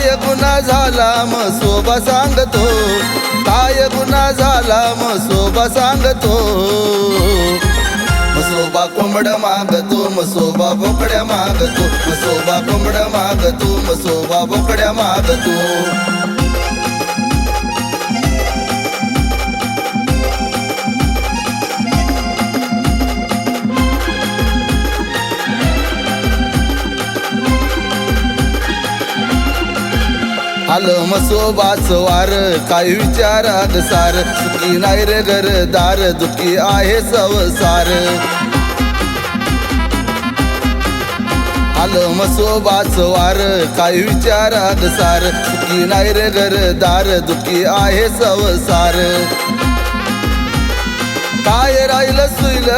काय गुन्हा झाला म्हसोबा सांगतो, काय गुन्हा झाला म्हसोबा सांगतो. म्हसोबा कोंबड मागतो, म्हसोबा बोकड्या मागतो, म्हसोबा कोंबड मागतो, म्हसोबा बोकड्या मागतो. आलं म्हसोबाच वार काय विचारात सार, सुखी नाही रे घरदार दुखी आहे संसार. आलं म्हसोबाच वार काय विचारात सार, सुखी नाही रे घरदार दुखी आहे संसार. काय राहिलं सुईल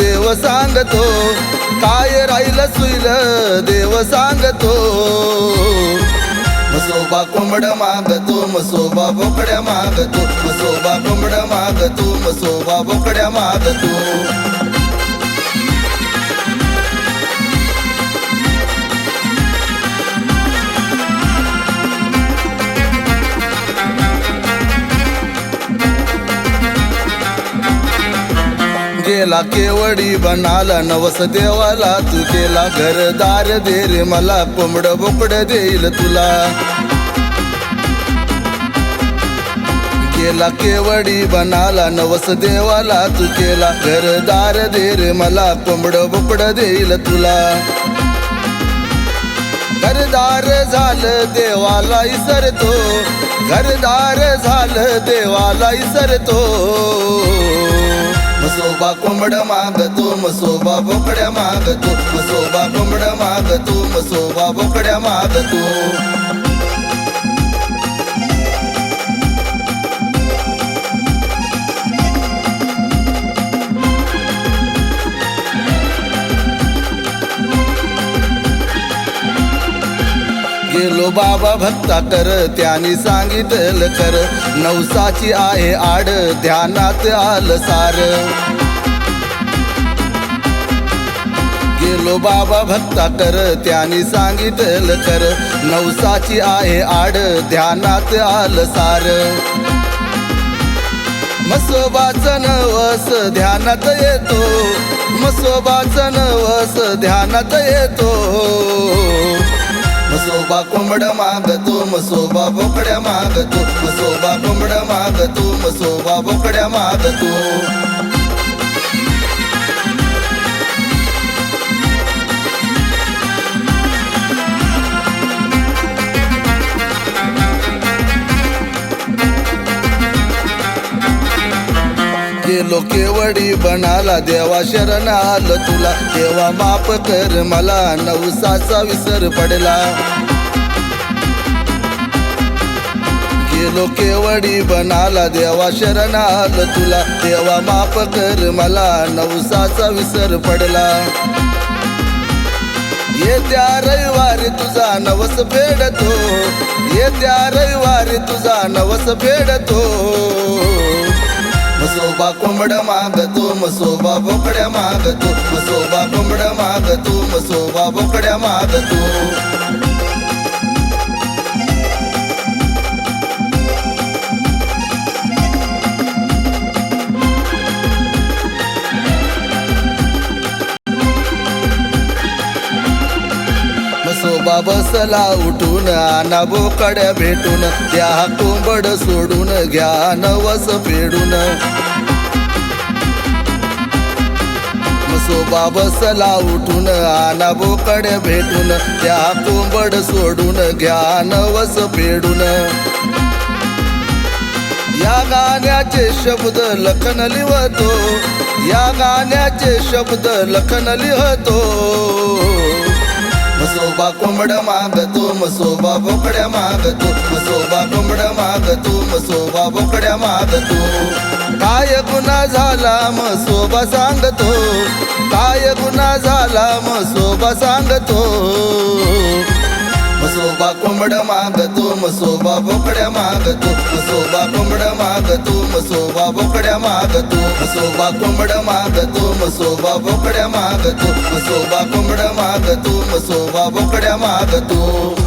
देव सांगतो, काय राहिलं सुईल देव सांगतो. म्हसोबा कोंबड मागतो, म्हसोबा बोकड्या मागतो, म्हसोबा कोंबड मागतो, म्हसोबा बोकड्या मागतो. गेला केवडी बनाला नवस देवाला, तू केला घरदार दे रे मला, कोंबड बोकड देईल तुला. गेला केवडी बनाला नवस देवाला, तू केला घरदार दे रे मला, कोंबड बोकड देईल तुला. घरदार झालं देवाला इसरतो, घरदार झालं देवाला इसरतो. म्हसोबा कोंबड मागतो, म्हसोबा बोकड्या मागतो, म्हसोबा कोंबड मागतो, म्हसोबा बोकड्या मागतो. गेलो बाबा भक्ता कर, त्यांनी सांगितलं कर, नवसाची आहे आड ध्यानात आलं सार. गेलो बाबा भक्ता कर, त्यांनी सांगितलं कर, नवसाची आहे आड ध्यानात आलं सार. म्हसोबाचं नवस ध्यानात येतो, म्हसोबाचं नवस ध्यानात येतो. म्हसोबा कोंबड मागतो, म्हसोबा बोकड्या मागतो, म्हसोबा कोंबड मागतो, म्हसोबा बोकड्या मागतो. गेलो केवडी बनाला देवा शरण आलं तुला, देवा माफ कर मला नवसाचा विसर पडला. गेलो केवडी बनाला देवा शरण आलं तुला, देवा माफ कर मला नवसाचा विसर पडला. येत्या रविवारी तुझा नवस फेडतो, येत्या रविवारी तुझा नवस फेडतो. म्हसोबा कोंबड मागतो, म्हसोबा बोकड्या मागतो, म्हसोबा कोंबड मागतो, म्हसोबा बोकड्या मागतो. म्हसोबा बसला उठून आना बोकड्या भेटून, त्या कोंबड सोडून घ्या नवस फेडून. म्हसोबा बसला उठून आना बोकड्या भेटून, त्या कोंबड सोडून घ्या नवस फेडून. या गाण्याचे शब्द लखन लिहतो, या गाण्याचे शब्द लखन लिहतो. म्हसोबा कोंबड मागतो, म्हसोबा बोकड्या मागतो, म्हसोबा कोंबड मागतो, म्हसोबा बोकड्या मागतो. काय गुन्हा झाला म्हसोबा सांगतो, काय गुन्हा झाला म्हसोबा सांगतो. म्हसोबा कोंबड मागतो, म्हसोबा बोकड्या मागतो, म्हसोबा कोंबड मागतो, म्हसोबा बोकड्या मागतो. म्हसोबा कोंबड मागतो, म्हसोबा बोकड्या मागतो, म्हसोबा कोंबड मागतो, म्हसोबा बोकड्या मागतो.